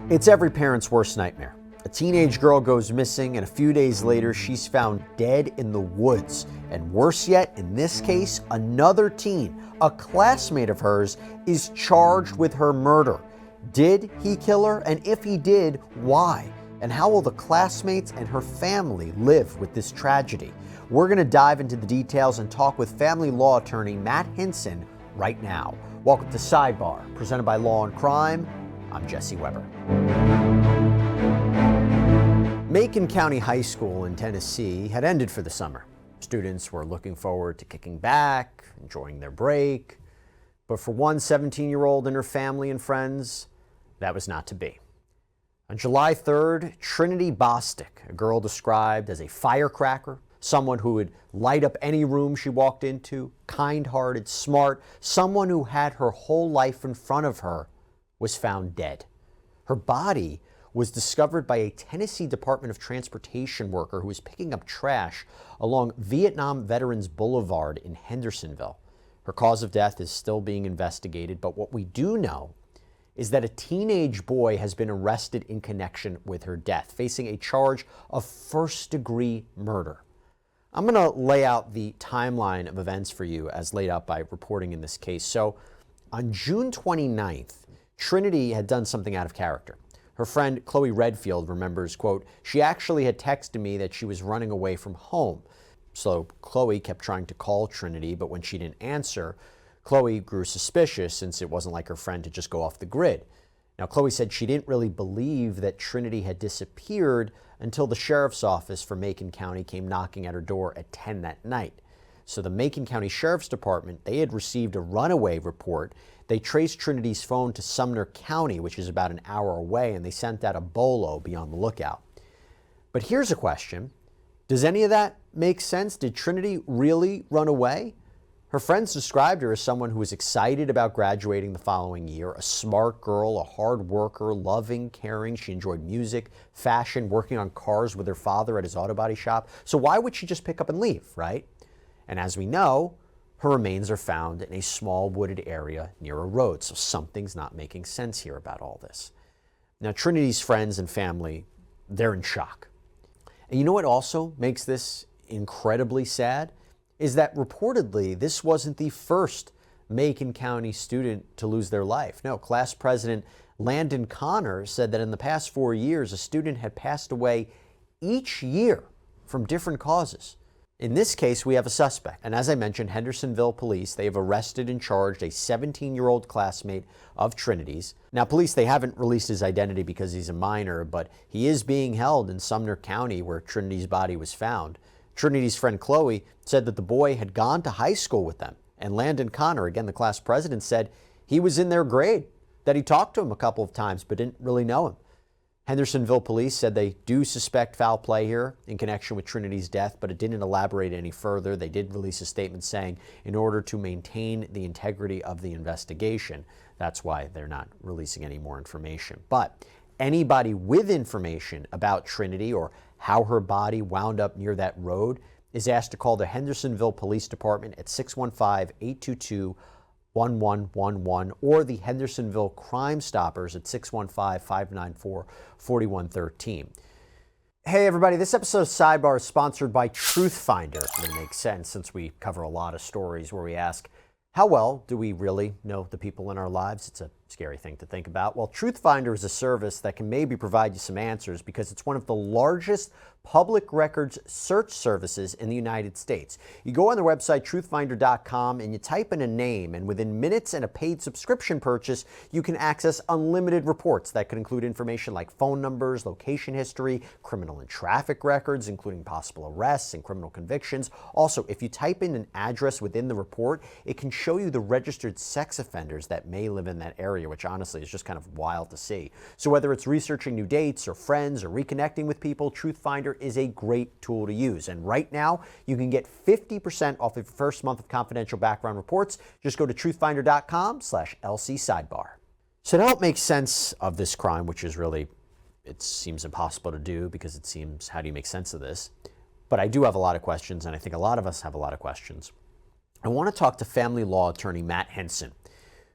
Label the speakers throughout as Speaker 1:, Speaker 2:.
Speaker 1: It's every parent's worst nightmare. A teenage girl goes missing, and a few days later, she's found dead in the woods. And worse yet, in this case, another teen, a classmate of hers, is charged with her murder. Did he kill her? And if he did, why? And how will the classmates and her family live with this tragedy? We're going to dive into the details and talk with family law attorney Matt Hinson right now. Welcome to Sidebar, presented by Law&Crime. I'm Jesse Weber. Macon County High School in Tennessee had ended for the summer. Students were looking forward to kicking back, enjoying their break. But for one 17-year-old and her family and friends, that was not to be. On July 3rd, Trinity Bostic, a girl described as a firecracker, someone who would light up any room she walked into, kind-hearted, smart, someone who had her whole life in front of her, was found dead. Her body was discovered by a Tennessee Department of Transportation worker who was picking up trash along Vietnam Veterans Boulevard in Hendersonville. Her cause of death is still being investigated, but what we do know is that a teenage boy has been arrested in connection with her death, facing a charge of first-degree murder. I'm going to lay out the timeline of events for you as laid out by reporting in this case. So on June 29th, Trinity had done something out of character. Her friend Chloe Redfield remembers, quote, "She actually had texted me that she was running away from home." So Chloe kept trying to call Trinity, but when she didn't answer, Chloe grew suspicious since it wasn't like her friend to just go off the grid. Now, Chloe said she didn't really believe that Trinity had disappeared until the sheriff's office for Macon County came knocking at her door at 10 that night. So the Macon County Sheriff's Department, they had received a runaway report. They traced Trinity's phone to Sumner County, which is about an hour away, and they sent out a bolo be on the lookout. But here's a question. Does any of that make sense? Did Trinity really run away? Her friends described her as someone who was excited about graduating the following year, a smart girl, a hard worker, loving, caring. She enjoyed music, fashion, working on cars with her father at his auto body shop. So why would she just pick up and leave, right? And as we know, her remains are found in a small wooded area near a road. So something's not making sense here about all this. Now, Trinity's friends and family, they're in shock. And you know what also makes this incredibly sad? Is that reportedly this wasn't the first Macon County student to lose their life. No, class president Landon Connor said that in the past 4 years, a student had passed away each year from different causes. In this case, we have a suspect. And as I mentioned, Hendersonville police, they have arrested and charged a 17-year-old classmate of Trinity's. Now, police, they haven't released his identity because he's a minor, but he is being held in Sumner County where Trinity's body was found. Trinity's friend Chloe said that the boy had gone to high school with them. And Landon Connor, again, the class president, said he was in their grade, that he talked to him a couple of times but didn't really know him. Hendersonville police said they do suspect foul play here in connection with Trinity's death, but it didn't elaborate any further. They did release a statement saying in order to maintain the integrity of the investigation, that's why they're not releasing any more information. But anybody with information about Trinity or how her body wound up near that road is asked to call the Hendersonville Police Department at 615-822-1111 or the Hendersonville Crime Stoppers at 615-594-4113. Hey everybody, this episode of Sidebar is sponsored by Truthfinder. It makes sense since we cover a lot of stories where we ask, how well do we really know the people in our lives? It's a scary thing to think about. Well, Truthfinder is a service that can maybe provide you some answers because it's one of the largest public records search services in the United States. You go on their website, truthfinder.com, and you type in a name, and within minutes and a paid subscription purchase, you can access unlimited reports that could include information like phone numbers, location history, criminal and traffic records, including possible arrests and criminal convictions. Also, if you type in an address within the report, it can show you the registered sex offenders that may live in that area, which honestly is just kind of wild to see. So whether it's researching new dates or friends or reconnecting with people, Truthfinder is a great tool to use. And right now, you can get 50% off of your first month of confidential background reports. Just go to truthfinder.com/LC-Sidebar. So to help make sense of this crime, which is really, it seems impossible to do because it seems, how do you make sense of this? But I do have a lot of questions, and I think a lot of us have a lot of questions. I want to talk to family law attorney Matt Hinson,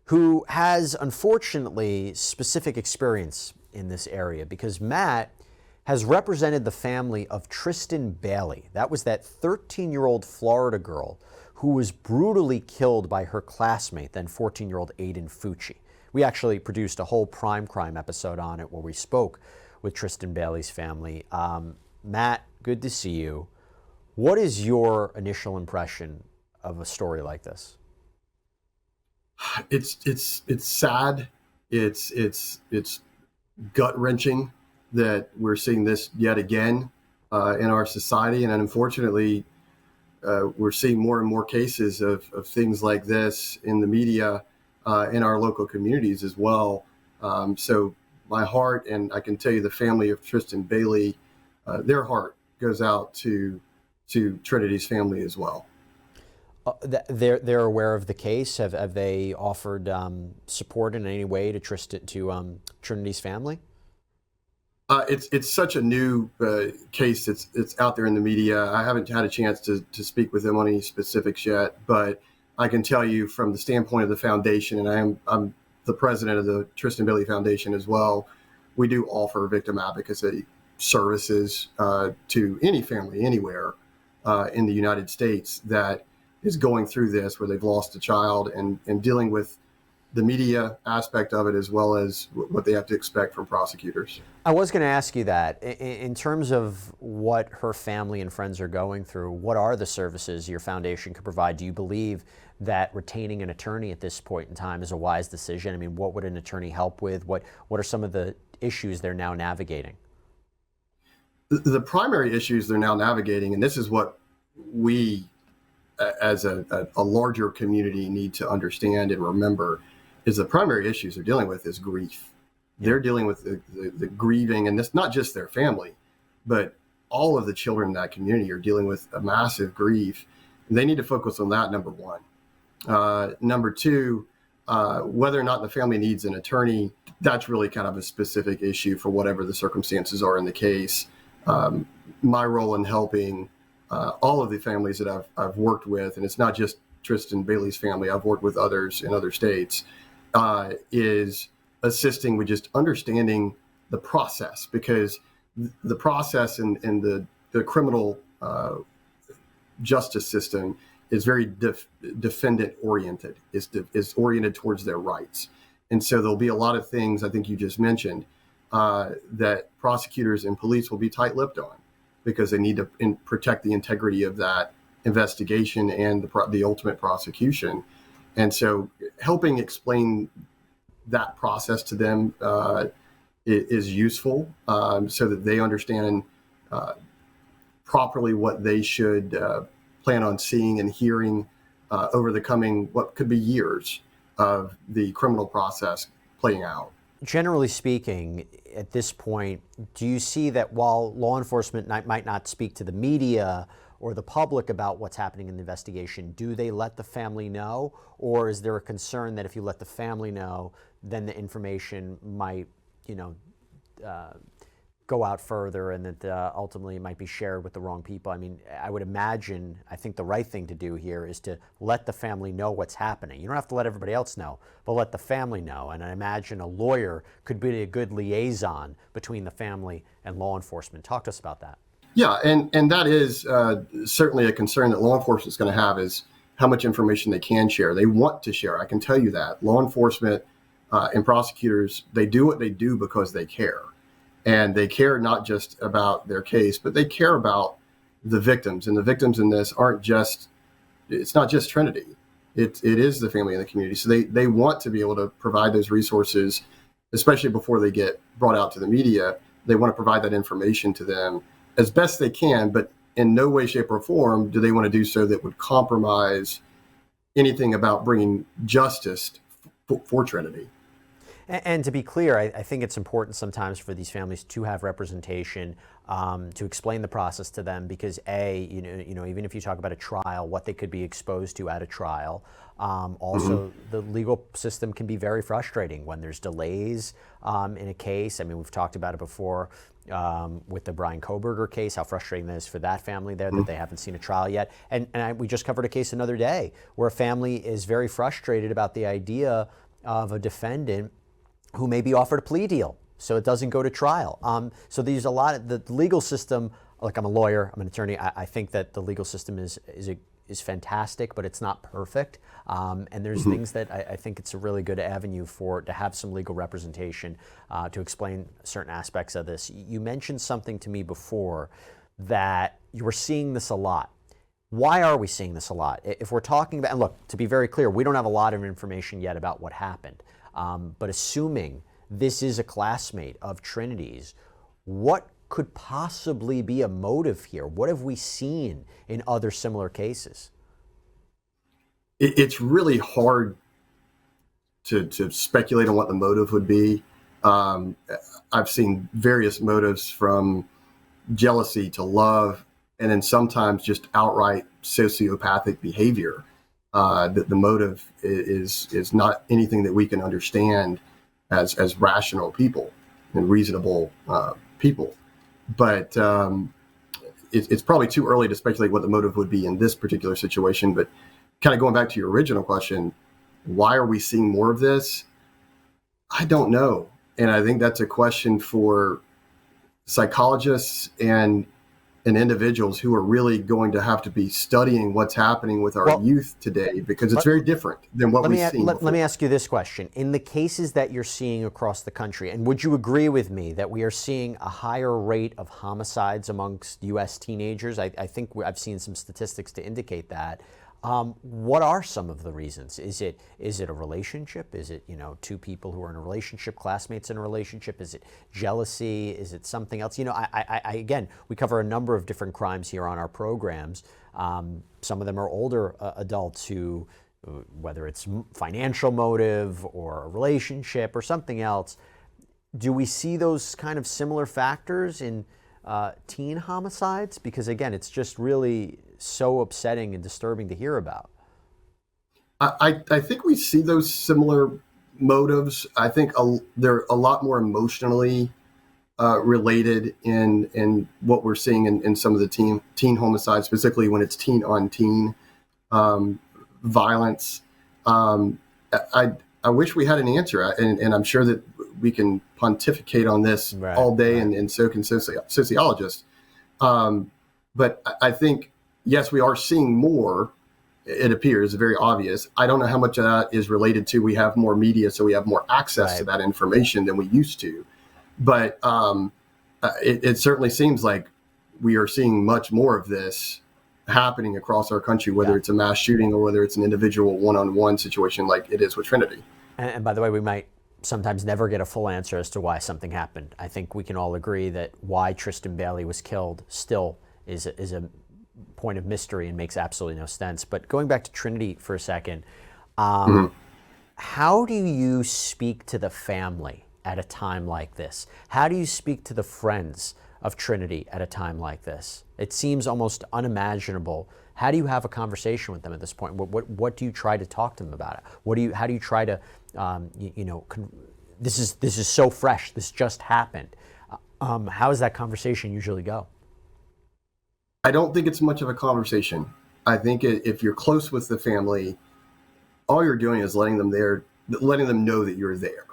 Speaker 1: who has, unfortunately, specific experience in this area because Matt has represented the family of Tristan Bailey. That was that 13-year-old Florida girl who was brutally killed by her classmate, then 14-year-old Aiden Fucci. We actually produced a whole prime crime episode on it where we spoke with Tristan Bailey's family. Matt, good to see you. What is your initial impression of a story like this?
Speaker 2: It's sad. It's gut-wrenching that we're seeing this yet again in our society, and unfortunately, we're seeing more and more cases of things like this in the media, in our local communities as well. So my heart, and I can tell you the family of Tristan Bailey, their heart goes out to Trinity's family as well.
Speaker 1: They're aware of the case. Have they offered support in any way to Trinity's family?
Speaker 2: It's such a new case that's out there in the media. I haven't had a chance to speak with them on any specifics yet, but I can tell you from the standpoint of the foundation, and I'm the president of the Tristan Bailey Foundation as well. We do offer victim advocacy services to any family anywhere in the United States that is going through this, where they've lost a child, and dealing with the media aspect of it, as well as what they have to expect from prosecutors.
Speaker 1: I was going to ask you that. In terms of what her family and friends are going through, what are the services your foundation could provide? Do you believe that retaining an attorney at this point in time is a wise decision? I mean, what would an attorney help with? What are some of the issues they're now navigating?
Speaker 2: The primary issues they're now navigating, and this is what we as a larger community need to understand and remember, is the primary issues they're dealing with is grief. They're dealing with the grieving, and it's not just their family, but all of the children in that community are dealing with a massive grief. They need to focus on that, number one. Number two, whether or not the family needs an attorney, that's really kind of a specific issue for whatever the circumstances are in the case. My role in helping all of the families that I've worked with, and it's not just Tristan Bailey's family, I've worked with others in other states, is assisting with just understanding the process, because the process in the criminal justice system is very defendant oriented, is oriented towards their rights. And so there'll be a lot of things, I think you just mentioned, that prosecutors and police will be tight-lipped on, because they need to protect the integrity of that investigation and the ultimate prosecution. And so helping explain that process to them is useful, so that they understand properly what they should plan on seeing and hearing over the coming, what could be years of the criminal process playing out.
Speaker 1: Generally speaking, at this point, do you see that while law enforcement might not speak to the media or the public about what's happening in the investigation, do they let the family know? Or is there a concern that if you let the family know, then the information might, go out further, and that ultimately it might be shared with the wrong people? I mean, I would imagine, I think the right thing to do here is to let the family know what's happening. You don't have to let everybody else know, but let the family know. And I imagine a lawyer could be a good liaison between the family and law enforcement. Talk to us about that.
Speaker 2: Yeah, and that is certainly a concern that law enforcement is going to have, is how much information they can share. They want to share, I can tell you that. Law enforcement and prosecutors, they do what they do because they care. And they care not just about their case, but they care about the victims. And the victims in this it's not just Trinity. It is the family and the community. So they want to be able to provide those resources, especially before they get brought out to the media. They want to provide that information to them as best they can, but in no way, shape, or form do they want to do so that would compromise anything about bringing justice for Trinity.
Speaker 1: And to be clear, I think it's important sometimes for these families to have representation, to explain the process to them, because even if you talk about a trial, what they could be exposed to at a trial. Also, the legal system can be very frustrating when there's delays in a case. I mean, we've talked about it before with the Brian Kohberger case, how frustrating that is for that family there, that they haven't seen a trial yet. And we just covered a case another day where a family is very frustrated about the idea of a defendant who may be offered a plea deal so it doesn't go to trial. So there's a lot of the legal system. Like, I'm a lawyer, I'm an attorney. I think that the legal system is fantastic, but it's not perfect. And there's things that I think it's a really good avenue to have some legal representation to explain certain aspects of this. You mentioned something to me before that you were seeing this a lot. Why are we seeing this a lot? If we're talking about, and look, to be very clear, we don't have a lot of information yet about what happened. But assuming this is a classmate of Trinity's, what could possibly be a motive here? What have we seen in other similar cases?
Speaker 2: It's really hard to speculate on what the motive would be. I've seen various motives, from jealousy to love, and then sometimes just outright sociopathic behavior. That the motive is not anything that we can understand as rational people and reasonable people. But it's probably too early to speculate what the motive would be in this particular situation. But kind of going back to your original question, why are we seeing more of this? I don't know. And I think that's a question for psychologists and individuals who are really going to have to be studying what's happening with our youth today, because it's very different than what we've seen before.
Speaker 1: Let me ask you this question. In the cases that you're seeing across the country, and would you agree with me that we are seeing a higher rate of homicides amongst U.S. teenagers? I think I've seen some statistics to indicate that. What are some of the reasons? Is it a relationship? Is it, two people who are in a relationship, classmates in a relationship? Is it jealousy? Is it something else? I again, we cover a number of different crimes here on our programs. Some of them are older adults who, whether it's financial motive or a relationship or something else. Do we see those kind of similar factors in teen homicides? Because again, it's just really so upsetting and disturbing to hear about.
Speaker 2: I think we see those similar motives. I think they're a lot more emotionally related in what we're seeing in some of the teen homicides, specifically when it's teen on teen violence. I wish we had an answer, and I'm sure that we can pontificate on this all day, and so can sociologists. But I think, yes, we are seeing more. It appears very obvious. I don't know how much of that is related to we have more media, so we have more access to that information than we used to. But it certainly seems like we are seeing much more of this happening across our country, whether it's a mass shooting or whether it's an individual one-on-one situation like it is with Trinity.
Speaker 1: And by the way, we might sometimes never get a full answer as to why something happened. I think we can all agree that why Tristan Bailey was killed still is a point of mystery and makes absolutely no sense. But going back to Trinity for a second, how do you speak to the family at a time like this? How do you speak to the friends of Trinity at a time like this? It seems almost unimaginable. How do you have a conversation with them at this point? What do you try to talk to them about it? How do you try to, this is so fresh, this just happened. How does that conversation usually go?
Speaker 2: I don't think it's much of a conversation. I think if you're close with the family, all you're doing is letting them know that you're there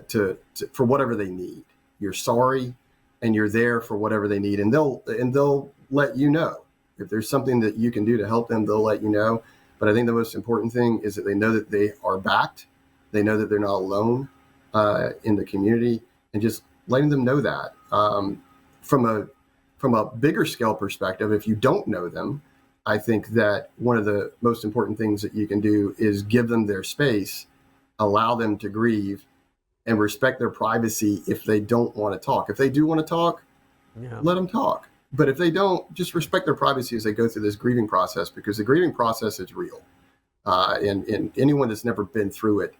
Speaker 2: to for whatever they need. You're sorry, and you're there for whatever they need, and they'll let you know if there's something that you can do to help them. They'll let you know. But I think the most important thing is that they know that they are backed. They know that they're not alone in the community, and just letting them know that. From a bigger scale perspective, if you don't know them, I think that one of the most important things that you can do is give them their space, allow them to grieve, and respect their privacy if they don't want to talk. If they do want to talk, let them talk. But if they don't, just respect their privacy as they go through this grieving process, because the grieving process is real. And anyone that's never been through it,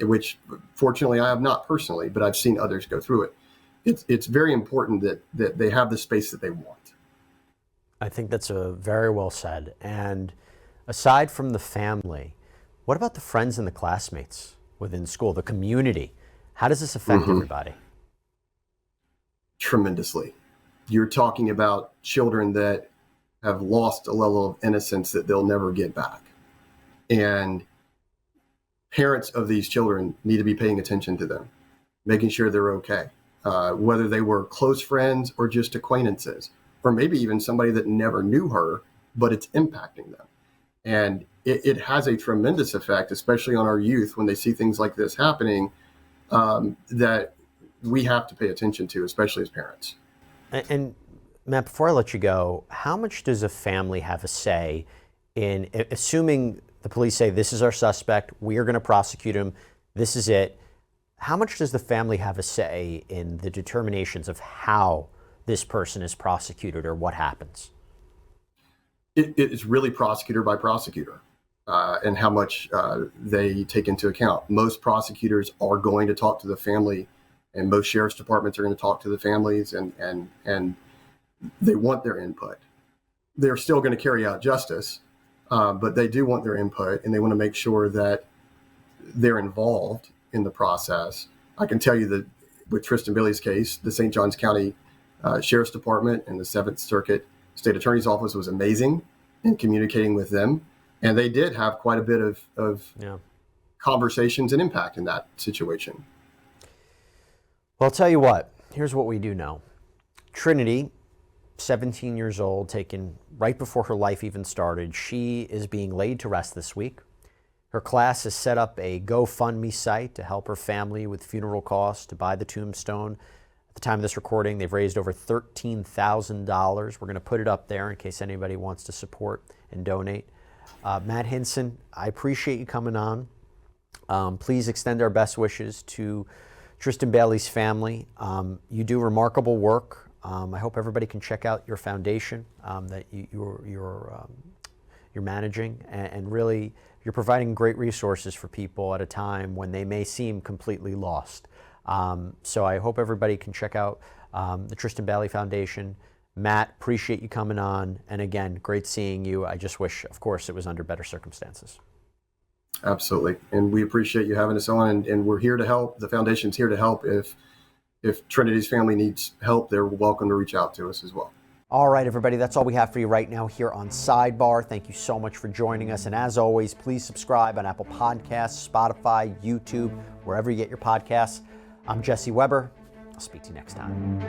Speaker 2: which fortunately I have not personally, but I've seen others go through it. It's very important that they have the space that they want.
Speaker 1: I think that's very well said. And aside from the family, what about the friends and the classmates within school, the community? How does this affect everybody?
Speaker 2: Tremendously. You're talking about children that have lost a level of innocence that they'll never get back. And parents of these children need to be paying attention to them. making sure they're okay, whether they were close friends or just acquaintances, or maybe even somebody that never knew her, but it's impacting them. And it has a tremendous effect, especially on our youth when they see things like this happening, that we have to pay attention to, especially as parents.
Speaker 1: And Matt, before I let you go, how much does a family have a say in, assuming the police say, this is our suspect, we are going to prosecute him, this is it, how much does the family have a say in the determinations of how this person is prosecuted or what happens?
Speaker 2: It's really prosecutor by prosecutor, and how much they take into account. Most prosecutors are going to talk to the family, and most sheriff's departments are going to talk to the families, and they want their input. They're still going to carry out justice, but they do want their input, and they want to make sure that they're involved in the process. I can tell you that with Tristan Bailey's case, the St. Johns County Sheriff's Department and the 7th Circuit State Attorney's Office was amazing in communicating with them. And they did have quite a bit of conversations and impact in that situation.
Speaker 1: Well, I'll tell you what, here's what we do know. Trinity, 17 years old, taken right before her life even started, she is being laid to rest this week. Her class has set up a GoFundMe site to help her family with funeral costs, to buy the tombstone. At the time of this recording, they've raised over $13,000. We're going to put it up there in case anybody wants to support and donate. Matt Hinson, I appreciate you coming on. Please extend our best wishes to Tristan Bailey's family. You do remarkable work. I hope everybody can check out your foundation that you're managing, and really you're providing great resources for people at a time when they may seem completely lost. So I hope everybody can check out the Tristan Bailey Foundation. Matt, appreciate you coming on. And again, great seeing you. I just wish, of course, it was under better circumstances.
Speaker 2: Absolutely. And we appreciate you having us on, and we're here to help. The foundation's here to help. If Trinity's family needs help, they're welcome to reach out to us as well.
Speaker 1: All right, everybody, that's all we have for you right now here on Sidebar. Thank you so much for joining us. And as always, please subscribe on Apple Podcasts, Spotify, YouTube, wherever you get your podcasts. I'm Jesse Weber. I'll speak to you next time.